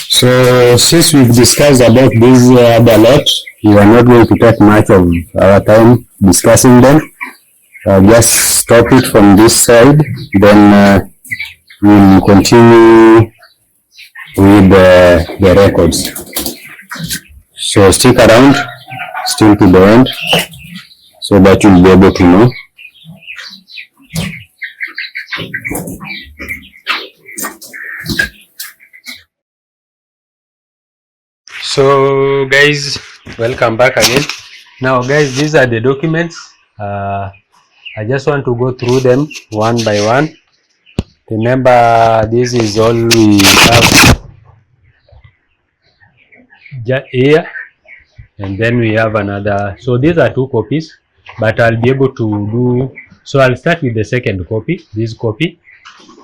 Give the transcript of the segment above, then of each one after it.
So since we've discussed about these a lot, we are not going to take much of our time discussing them. Just stop it from this side, then we'll continue with the records. So stick around still to the end so that you'll be able to know. So guys, welcome back again. Now guys, these are the documents. I just want to go through them one by one. Remember, this is all we have here, and then we have another. So these are two copies, but I'll be able to do, so I'll start with the second copy, this copy,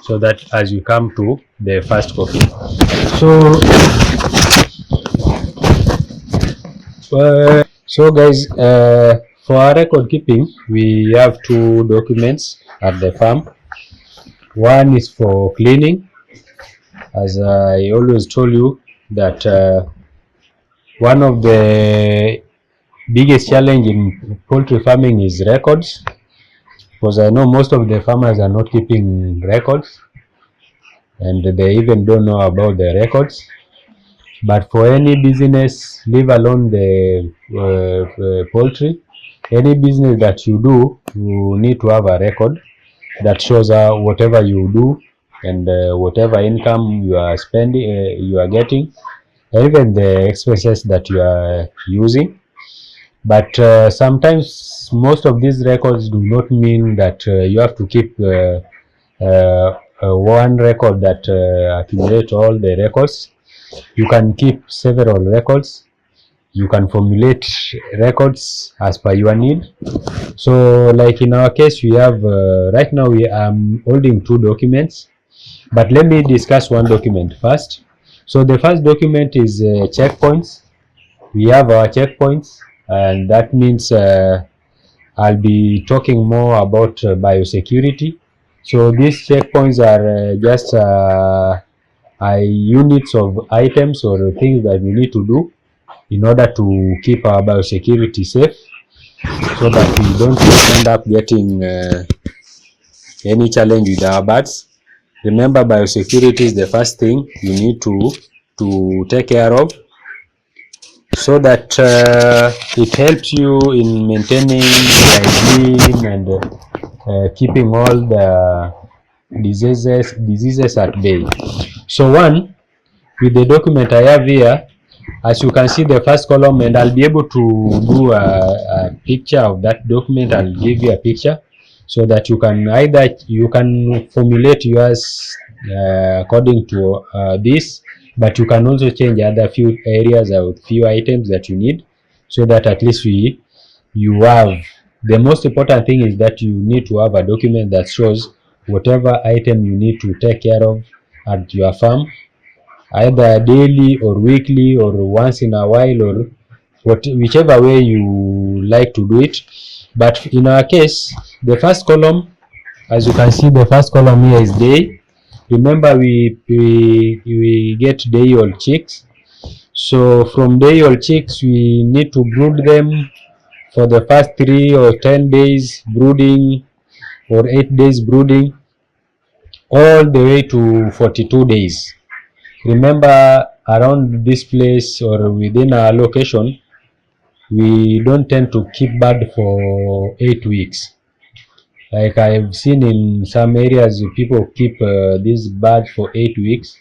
so that as you come to the first copy. So guys, for our record keeping, we have two documents at the farm. One is for cleaning, as I always told you that one of the biggest challenge in poultry farming is records, because I know most of the farmers are not keeping records, and they even don't know about the records. But for any business, leave alone the poultry, any business that you do, you need to have a record that shows whatever you do and whatever income you are spending, you are getting, even the expenses that you are using. But sometimes most of these records do not mean that you have to keep one record that accumulates all the records. You can keep several records. You can formulate records as per your need. So like in our case, we have right now we are holding two documents, but let me discuss one document first. So the first document is checkpoints. We have our checkpoints, and that means I'll be talking more about biosecurity. So these checkpoints are just units of items or things that we need to do in order to keep our biosecurity safe, so that we don't end up getting any challenge with our birds. Remember, biosecurity is the first thing you need to take care of, so that it helps you in maintaining hygiene and keeping all the diseases at bay. So one, with the document I have here, as you can see the first column, and I'll be able to do a picture of that document. I'll give you a picture so that you can formulate yours according to this, but you can also change other few areas or few items that you need, so that at least you have, the most important thing is that you need to have a document that shows whatever item you need to take care of at your farm, either daily or weekly or once in a while, or whichever way you like to do it. But in our case, the first column, as you can see, the first column here is day. Remember, we get day-old chicks. So from day-old chicks, we need to brood them for the first 3 or 10 days brooding, or 8 days brooding, all the way to 42 days. Remember, around this place or within our location, we don't tend to keep bird for 8 weeks. Like I've seen in some areas, people keep this bird for 8 weeks.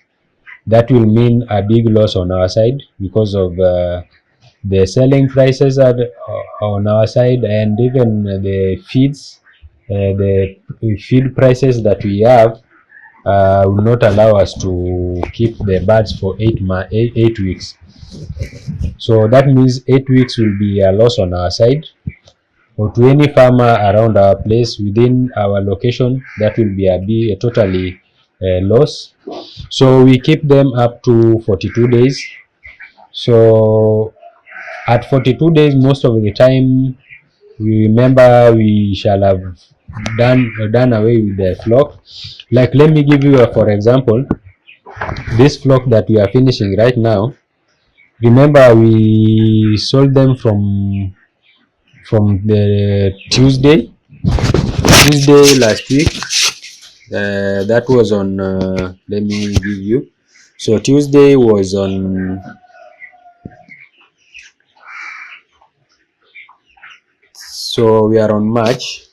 That will mean a big loss on our side, because of the selling prices are on our side, and even the feeds, the feed prices that we have will not allow us to keep the birds for 8 weeks. So that means 8 weeks will be a loss on our side, or to any farmer around our place within our location. That will be a totally loss. So we keep them up to 42 days. So at 42 days, most of the time, we remember we shall have done away with the flock. Like, let me give you for example, this flock that we are finishing right now. Remember, we sold them from the Tuesday last week. That was on let me give you. So Tuesday was on, so we are on March.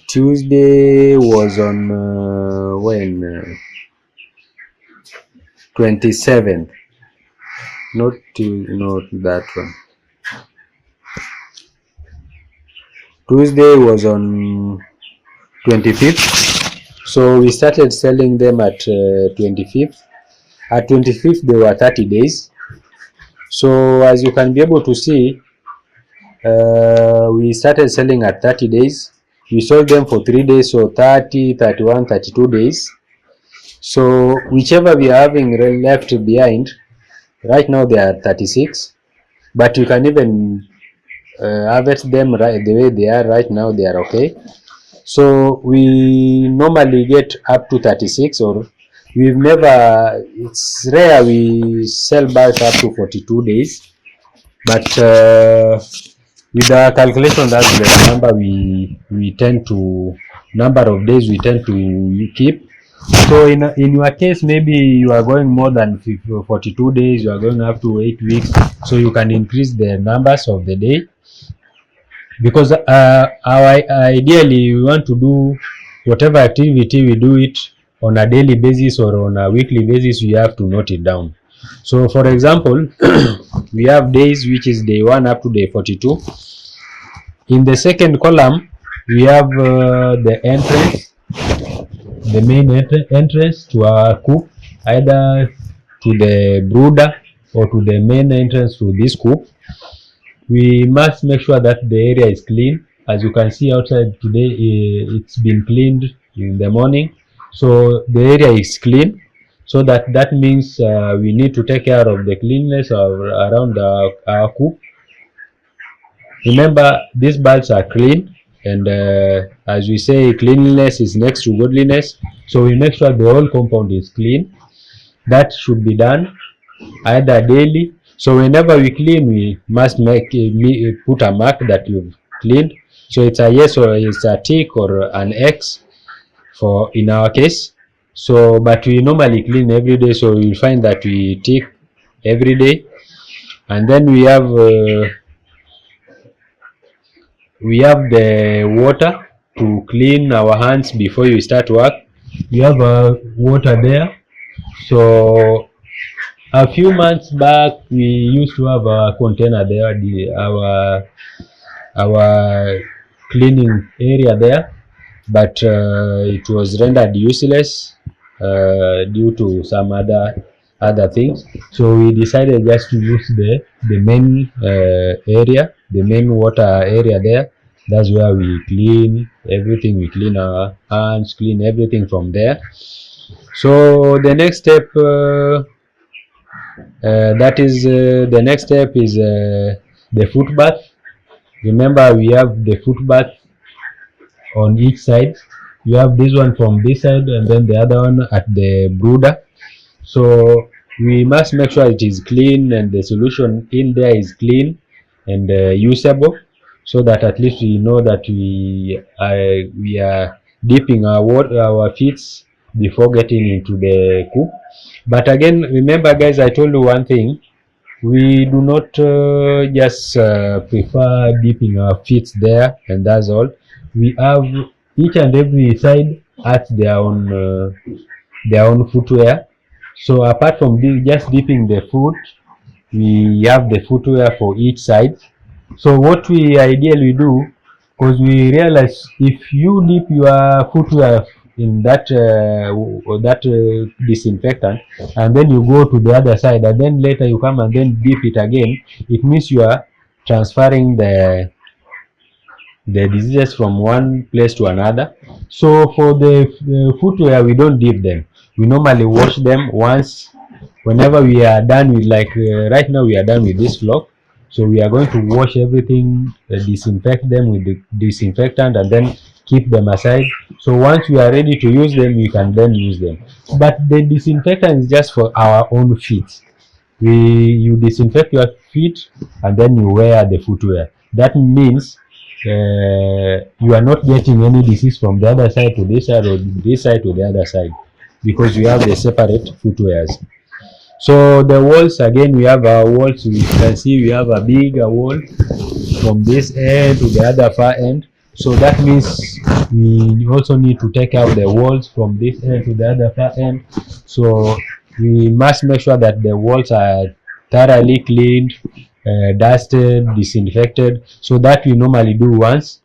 Tuesday was on when 27th, not that one. Tuesday was on 25th. So we started selling them at 25th. At 25th, they were 30 days. So as you can be able to see, we started selling at 30 days. We sold them for 3 days, so 30, 31, 32 days. So whichever we are having left behind, right now they are 36. But you can even harvest them right the way they are right now. They are okay. So we normally get up to 36, or we've never, it's rare we sell back up to 42 days. But with our calculation, that's the number we tend to, number of days we tend to keep. So in your case, maybe you are going more than 42 days, you are going up to 8 weeks, so you can increase the numbers of the day. Because ideally we want to do whatever activity, we do it on a daily basis or on a weekly basis. We have to note it down. So for example, we have days which is day 1 up to day 42. In the second column, we have the entrance, the main entrance to our coop, either to the brooder or to the main entrance to this coop. We must make sure that the area is clean. As you can see outside today, it's been cleaned in the morning, so the area is clean. So that means we need to take care of the cleanliness around our coop. Remember, these birds are clean, and as we say, cleanliness is next to godliness. So we make sure the whole compound is clean. That should be done either daily. So whenever we clean, we must put a mark that you've cleaned. So it's a yes or it's a tick or an X for in our case. So but we normally clean every day, so you'll find that we tick every day. And then we have the water to clean our hands before you start work. We have water there. So a few months back, we used to have a container there, our cleaning area there, but it was rendered useless due to some other things. So we decided just to use the main area, the main water area there. That's where we clean everything. We clean our hands, clean everything from there. So the next step. The next step is the foot bath. Remember, we have the foot bath on each side. You have this one from this side and then the other one at the brooder. So we must make sure it is clean and the solution in there is clean and usable, so that at least we know that we are dipping our feet before getting into the coop. But again, remember guys, I told you one thing, we do not just prefer dipping our feet there and that's all. We have each and every side at their own footwear. So apart from just dipping the foot, we have the footwear for each side. So what we ideally do, because we realize if you dip your footwear in that disinfectant and then you go to the other side and then later you come and then dip it again, it means you are transferring the the diseases from one place to another. So for the footwear, we don't dip them. We normally wash them once whenever we are done with, like right now we are done with this flock. So we are going to wash everything, disinfect them with the disinfectant, and then keep them aside. So once we are ready to use them, we can then use them. But the disinfectant is just for our own feet. You disinfect your feet and then you wear the footwear. That means you are not getting any disease from the other side to this side, or this side to the other side, because you have the separate footwears. So the walls, again, we have our walls. You can see we have a bigger wall from this end to the other far end. So that means we also need to take out the walls from this end to the other far end. So we must make sure that the walls are thoroughly cleaned, dusted, disinfected. So that we normally do once.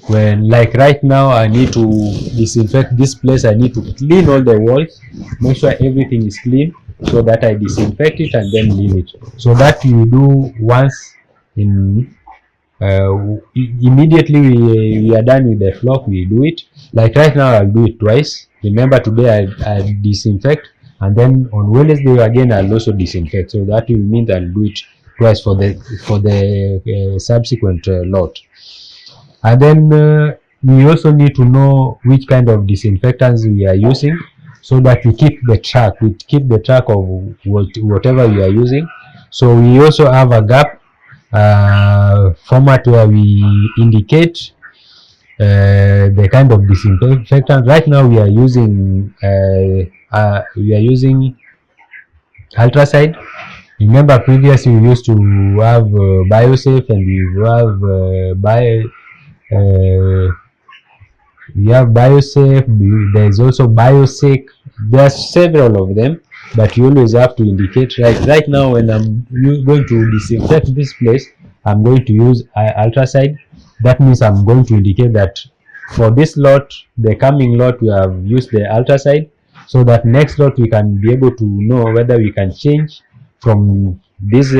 When, like right now, I need to disinfect this place, I need to clean all the walls, make sure everything is clean, so that I disinfect it and then leave it. So that you do once in immediately we are done with the flock, we do it. Like right now, I'll do it twice. Remember, today I disinfect, and then on Wednesday again I'll also disinfect. So that will mean I'll do it twice for the subsequent lot. And then we also need to know which kind of disinfectants we are using, so that we keep the track of whatever we are using. So we also have a gap format where we indicate the kind of disinfectant. Right now we are using Ultracide. Remember, previously we used to have Biosafe, and we have Biosafe. There is also Biosec. There are several of them, but you always have to indicate. Right now, when I'm going to disinfect this place, I'm going to use Ultracide. That means I'm going to indicate that for this lot, the coming lot, we have used the Ultracide, so that next lot we can be able to know whether we can change from this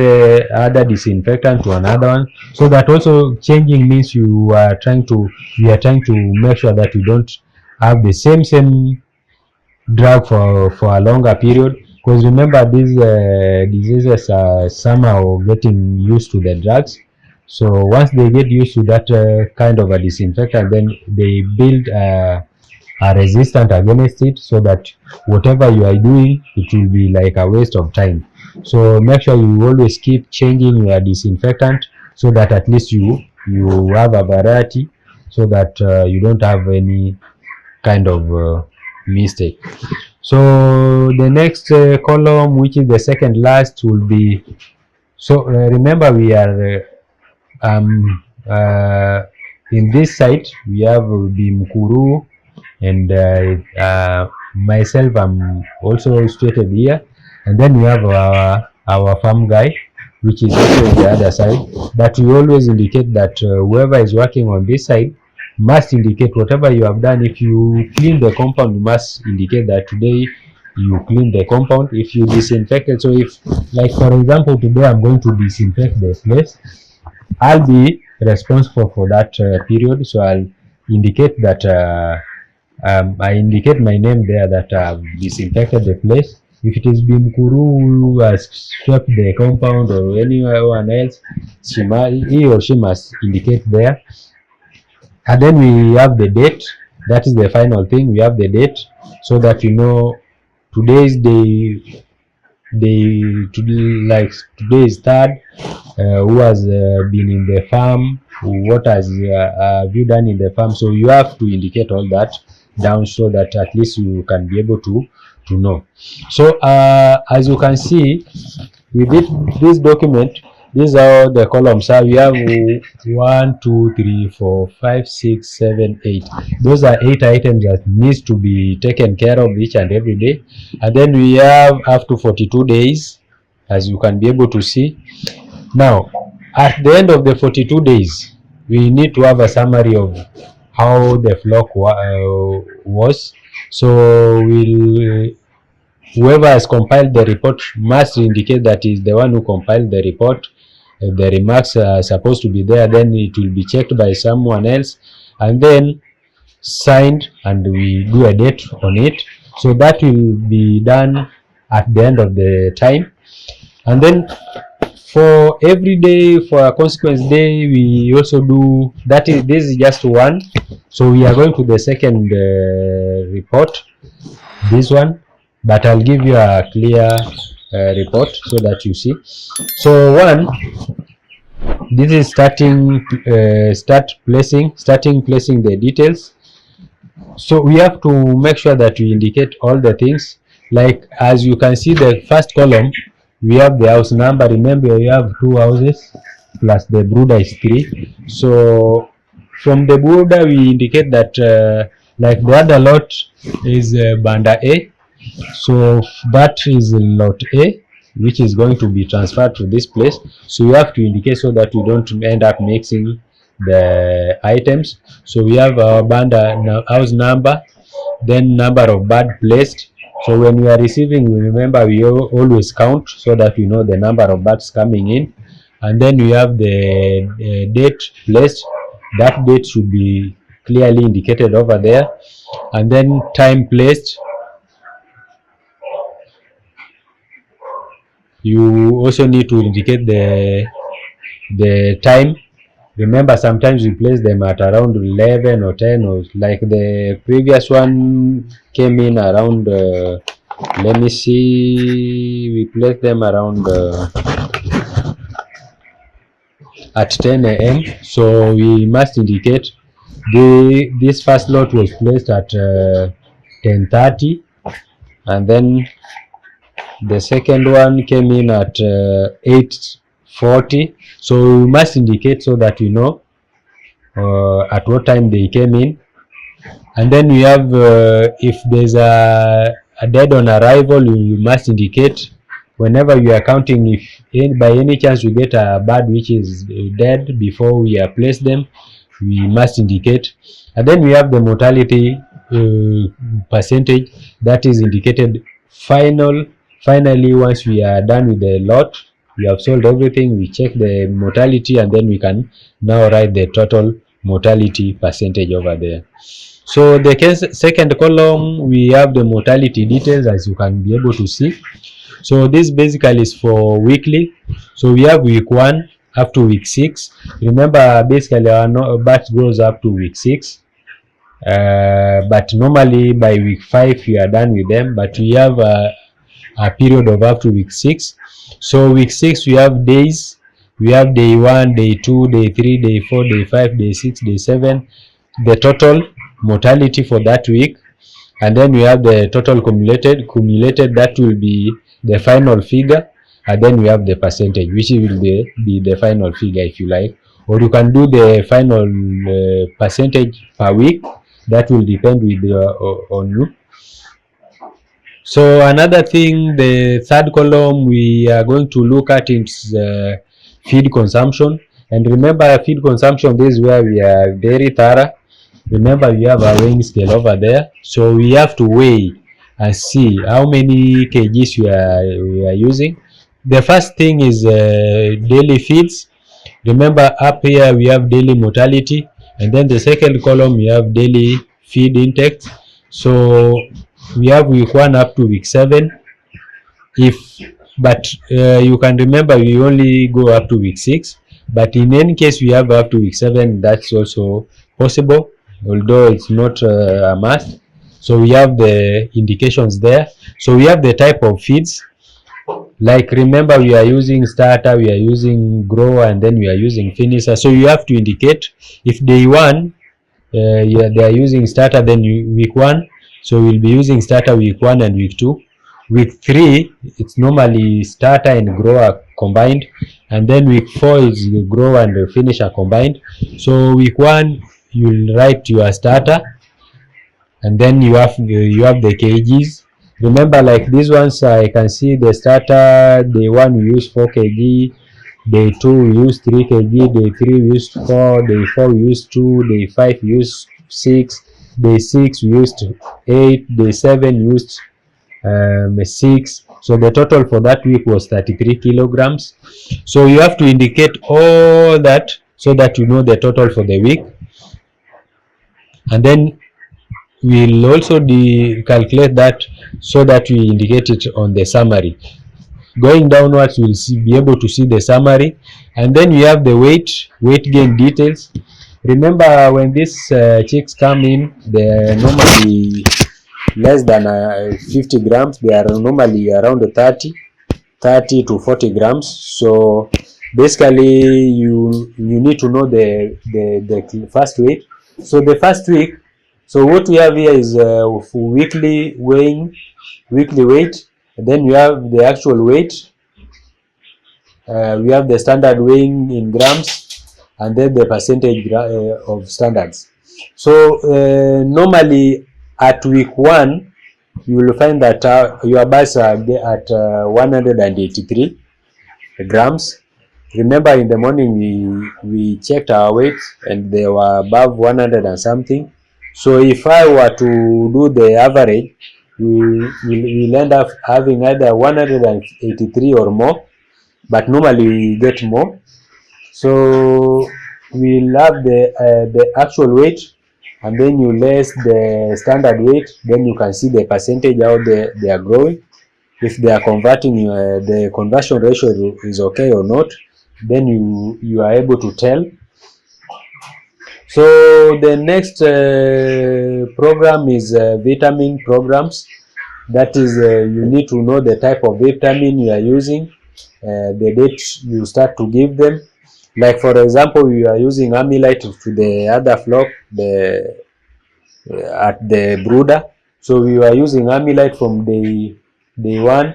other disinfectant to another one. So that also changing means we are trying to make sure that we don't have the same drug for a longer period, because remember, these diseases are somehow getting used to the drugs. So once they get used to that kind of a disinfectant, then they build a resistance against it, so that whatever you are doing, it will be like a waste of time. So make sure you always keep changing your disinfectant, so that at least you have a variety, so that you don't have any kind of mistake. So the next column, which is the second last, will be, so remember, we are in this site we have Bimkuru, and myself, I'm also stated here, and then we have our farm guy, which is also on the other side. But we always indicate that whoever is working on this side must indicate whatever you have done. If you clean the compound, you must indicate that today you clean the compound. If you disinfected, so if, like for example, today I'm going to disinfect the place, I'll be responsible for that period. So I'll indicate that I indicate my name there, that I've disinfected the place. If it is Bimkuru who has swept the compound, or anyone else, he or she must indicate there. And then we have the date. That is the final thing. We have the date, so that you know today's day. Today is third. Who has been in the farm? What has you done in the farm? So you have to indicate all that down, so that at least you can be able to know. So as you can see, with this document, these are the columns. So we have 1, 2, 3, 4, 5, 6, 7, 8. Those are 8 items that needs to be taken care of each and every day. And then we have up to 42 days, as you can be able to see. Now, at the end of the 42 days, we need to have a summary of how the flock was. So whoever has compiled the report must indicate that is the one who compiled the report. the remarks are supposed to be there, then it will be checked by someone else and then signed, and we do a date on it. So that will be done at the end of the time. And then for every day, for a consequence day, we also do that. This is just one. So we are going to the second report, this one, but I'll give you a clear report so that you see. So one, this is starting placing the details. So we have to make sure that we indicate all the things. Like as you can see, the first column, we have the house number. Remember, we have 2 houses plus the brooder is 3. So from the brooder, we indicate that like the other lot is banda A. So that is lot A, which is going to be transferred to this place. So you have to indicate so that we don't end up mixing the items. So we have our banda house number, then number of bird placed. So when we are receiving, remember we always count so that we know the number of birds coming in. And then we have the date placed. That date should be clearly indicated over there. And then time placed. You also need to indicate the time. Remember, sometimes we place them at around 11 or 10, or like the previous one came in around, let me see, we placed them around at 10 a.m. So we must indicate this first lot was placed at 10:30, and then the second one came in at 8:40. So we must indicate so that we know at what time they came in. And then we have if there's a dead on arrival, you must indicate whenever you are counting. If by any chance we get a bird which is dead before we place them, we must indicate. And then we have the mortality percentage that is indicated finally. Once we are done with the lot, we have sold everything, we check the mortality, and then we can now write the total mortality percentage over there. So the second column, we have the mortality details, as you can be able to see. So this basically is for weekly. So we have week 1 up to week 6. Remember, basically our batch grows up to week 6. But normally by week 5 we are done with them, but we have a period of up to week 6. So week 6 we have days. We have day 1, day 2, day 3, day 4, day 5, day 6, day 7, the total mortality for that week. And then we have the total cumulated, that will be the final figure. And then we have the percentage, which will be the final figure, if you like, or you can do the final percentage per week. That will depend on you. So another thing, the third column we are going to look at is feed consumption. And remember, feed consumption, this is where we are very thorough. Remember, we have a weighing scale over there, so we have to weigh and see how many kgs we are using. The first thing is daily feeds. Remember, up here we have daily mortality, and then the second column we have daily feed intake. So we have week 1 up to week 7. But you can remember we only go up to week 6. But in any case, we have up to week 7. That's also possible, although it's not a must. So we have the indications there. So we have the type of feeds. Like, remember, we are using starter, we are using grower, and then we are using finisher. So you have to indicate if day 1 they are using starter, then week 1. So we'll be using starter week 1 and week 2. Week 3, it's normally starter and grower combined, and then week 4 is grower and finisher combined. So week 1 you'll write your starter, and then you have the kgs. Remember, like these ones, I can see the starter, day 1 we use 4 kg, day 2 we use 3 kg, day 3 we used 4, day 4 we used 2, day 5 we used 6, day 6 we used 8, day 7 we used 6. So the total for that week was 33 kilograms. So you have to indicate all that so that you know the total for the week, and then we'll also calculate that so that we indicate it on the summary. Going downwards, we'll be able to see the summary, and then we have the weight gain details. Remember, when these chicks come in, they're normally less than 50 grams. They are normally around 30 to 40 grams. So basically you need to know the first weight. So the first week, so what we have here is weekly weight, and then we have the actual weight, we have the standard weighing in grams, and then the percentage of standards. So normally at week 1 you will find that your birds are at 183 grams. Remember, in the morning we checked our weight and they were above 100 and something. So if I were to do the average, we'll end up having either 183 or more, but normally we get more. So we'll have the actual weight, and then you less the standard weight, then you can see the percentage how they are growing. If they are converting, the conversion ratio is okay or not, then you are able to tell. So the next program is vitamin programs. That is, you need to know the type of vitamin you are using, the date you start to give them. Like for example, we are using Amylite to the other flock, at the brooder. So we are using Amylite from day 1,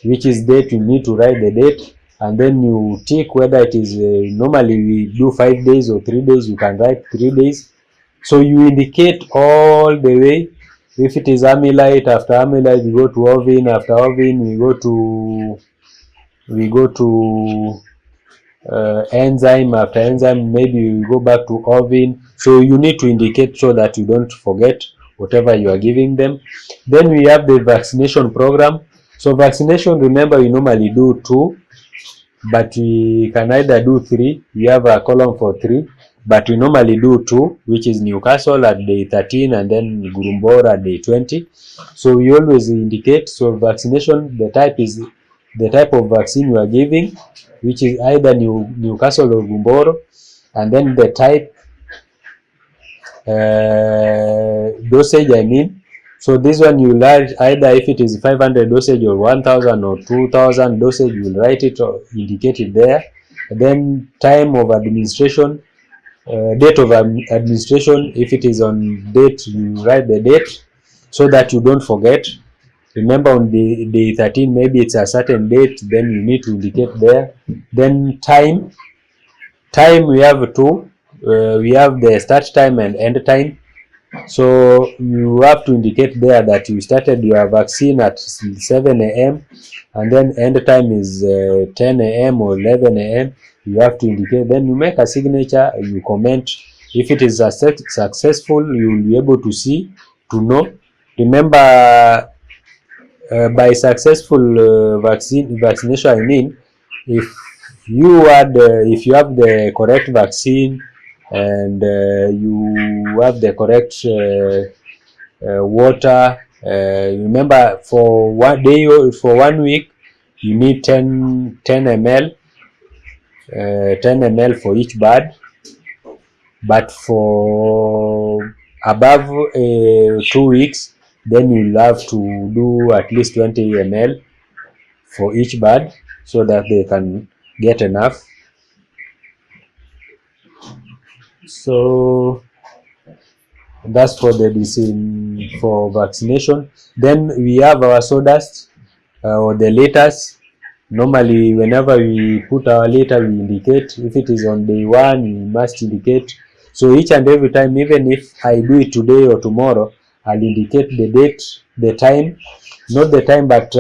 which is date. You need to write the date, and then you tick whether it is normally we do 5 days or 3 days. You can write 3 days. So you indicate all the way. If it is Amylite, after Amylite we go to Ovin, after Ovin we go to enzyme, after enzyme maybe we go back to Ovin. So you need to indicate so that you don't forget whatever you are giving them. Then we have the vaccination program. So vaccination, remember, we normally do 2, but we can either do 3. We have a column for 3, but we normally do 2, which is Newcastle at day 13 and then Gurumbora at day 20. So we always indicate. So vaccination, the type is the type of vaccine you are giving, which is either Newcastle or Gumboro, and then the type, dosage, I mean. So this one you write either if it is 500 dosage or 1000 or 2000 dosage, you will write it or indicate it there. And then time of administration, date of administration. If it is on date, you write the date so that you don't forget. Remember, on the day 13 maybe it's a certain date, then you need to indicate there. Then time we have 2. We have the start time and end time. So you have to indicate there that you started your vaccine at 7 a.m. and then end time is 10 a.m. or 11 a.m. You have to indicate. Then you make a signature, you comment. If it is successful, you will be able to see, to know. Remember, by successful vaccination, I mean, if you have the correct vaccine and you have the correct water. Remember, for 1 day or for 1 week, you need 10 ml, 10 ml for each bird. But for above 2 weeks, then you'll have to do at least 20 ml for each bird so that they can get enough. So that's for the for vaccination. Then we have our sawdust or the litters. Normally, whenever we put our litter, we indicate. If it is on day 1, we must indicate. So each and every time, even if I do it today or tomorrow, I'll indicate the date, the time, not the time, but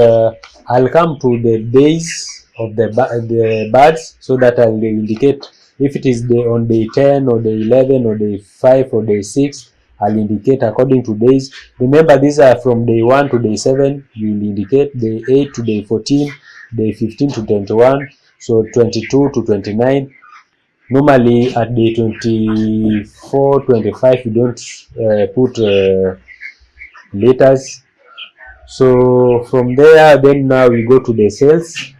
I'll come to the days of the birds so that I'll indicate if it is on day 10 or day 11 or day 5 or day 6. I'll indicate according to days. Remember, these are from day 1 to day 7. You will indicate day 8 to day 14, day 15 to 21, so 22 to 29. Normally at day 24, 25, you don't put letters. So from there, then now we go to the sales.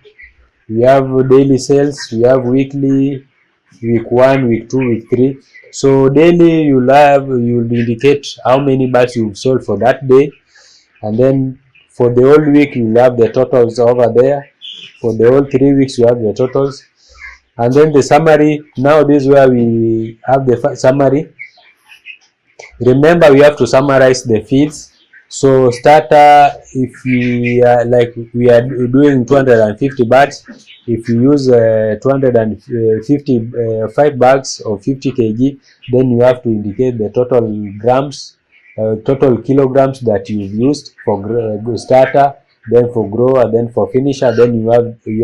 We have daily sales, we have weekly, week 1, week 2, week 3. So daily you'll indicate how many bags you've sold for that day, and then for the whole week you'll have the totals over there. For the whole 3 weeks you have the totals, and then the summary. Now this is where we have the summary. Remember, we have to summarize the feeds. So starter, if we are doing 250 bags, if you use 255 bags of 50 kg, then you have to indicate the total grams, total kilograms that you've used for starter, then for grower, then for finisher. Then you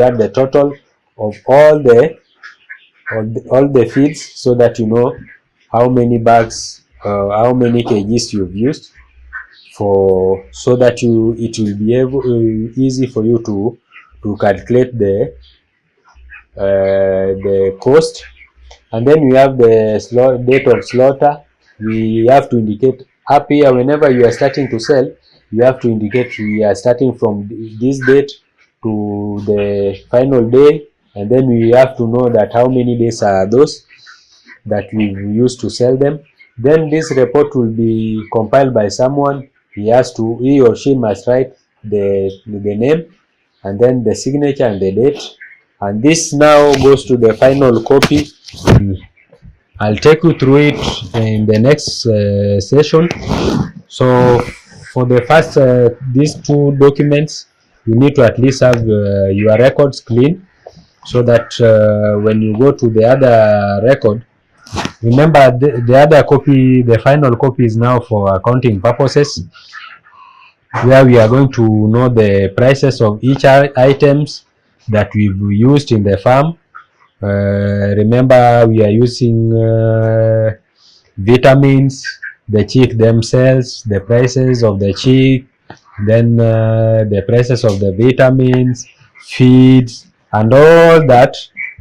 have the total of all the feeds, so that you know how many bags, how many kgs you've used, so that it will be easy for you to calculate the cost. And then we have the date of slaughter. We have to indicate up here, whenever you are starting to sell, you have to indicate we are starting from this date to the final day, and then we have to know that how many days are those that we used to sell them. Then this report will be compiled by someone. He or she must write the name, and then the signature and the date, and this now goes to the final copy. I'll take you through it in the next session. So for the first these 2 documents, you need to at least have your records clean, so that when you go to the other record, remember the other copy, the final copy, is now for accounting purposes, where we are going to know the prices of each items that we've used in the farm. Remember, we are using vitamins, the chick themselves, the prices of the chick, then the prices of the vitamins, feeds, and all that.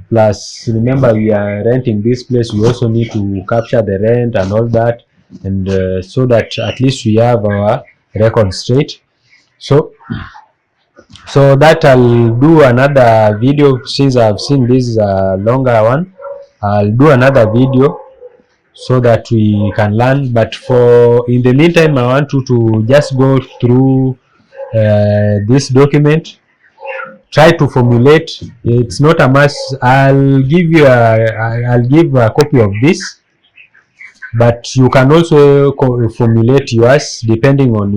Plus, remember, we are renting this place. We also need to capture the rent and all that, and so that at least we have our record straight. So that I'll do another video, since I've seen this longer one. I'll do another video so that we can learn. But in the meantime, I want you to just go through this document. Try to formulate. It's not a must. I'll give a copy of this, but you can also formulate yours depending on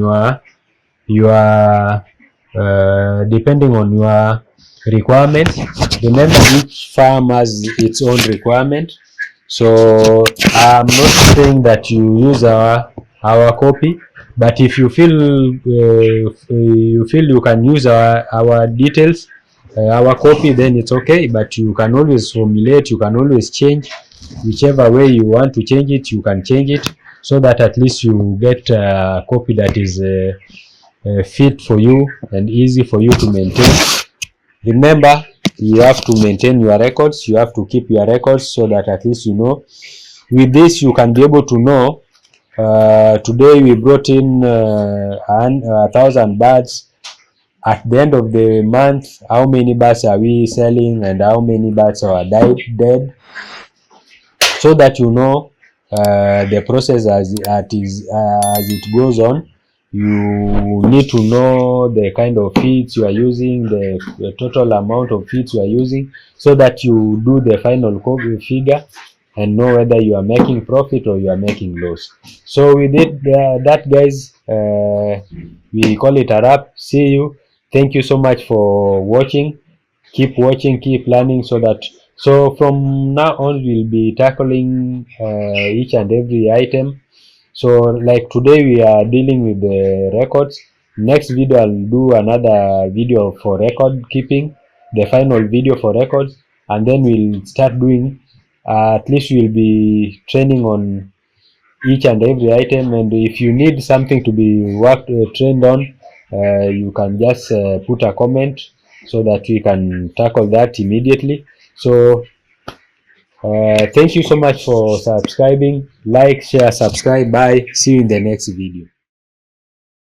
depending on your requirements. Remember, each farm has its own requirement, so I'm not saying that you use our copy, but if you feel you can use our details, our copy, then it's okay. But you can always formulate, you can always change. Whichever way you want to change it, you can change it, so that at least you get a copy that is fit for you and easy for you to maintain. Remember, you have to maintain your records. You have to keep your records, so that at least you know. With this, you can be able to know, today we brought in 1,000 birds. At the end of the month, how many birds are we selling, and how many birds are dead, so that you know the process as it goes on. You need to know the kind of feeds you are using, the total amount of feeds you are using, so that you do the final figure and know whether you are making profit or you are making loss. So we did that, guys. We call it a wrap. See you. Thank you so much for watching. Keep watching, keep learning, so from now on we'll be tackling each and every item. So like today we are dealing with the records. Next video I'll do another video for record keeping, the final video for records, and then we'll start doing at least we'll be training on each and every item, and if you need something to be worked trained on, you can just put a comment so that we can tackle that immediately. So thank you so much for subscribing. Like, share, subscribe. Bye. See you in the next video.